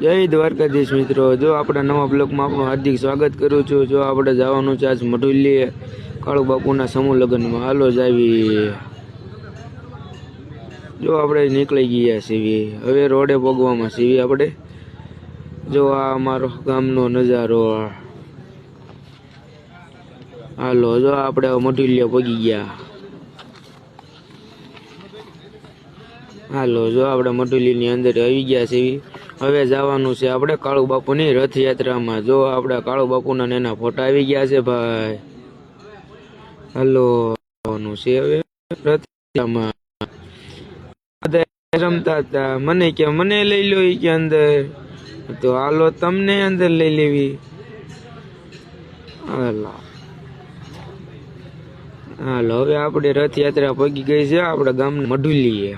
જય દ્વારકાધીશ મિત્રો, જો આપણા નવા બ્લોગમાં આપણું હાર્દિક સ્વાગત કરું છું। જો આપણે જવાનું છે આજ મઢુલી કાળુ બાપુના સમૂહ લગ્નમાં। હાલો જાવી। જો આપણે નીકળી ગયા છીએ, હવે રોડે પગવામાં છીએ આપણે। જો આ અમારો ગામનો નજારો। હાલો જો આપણે મઢુલિયા પગી ગયા। હાલો જો આપણે મઢુલીની અંદર આવી ગયા છીએ। હવે જવાનું છે આપણે કાળુ બાપુની રથયાત્રામાં। જો આપણે કાળુ બાપુના એના ફોટા આવી ગયા છે ભાઈ। હાલો જવાનું છે હવે રથયાત્રામાં। રમતા હતા, મને કે મને લઈ લો કે અંદર, તો હાલો તમને અંદર લઈ લેવી। હાલો હવે આપણે રથયાત્રા પગી ગઈ છે આપણા ગામના મઢુલીએ।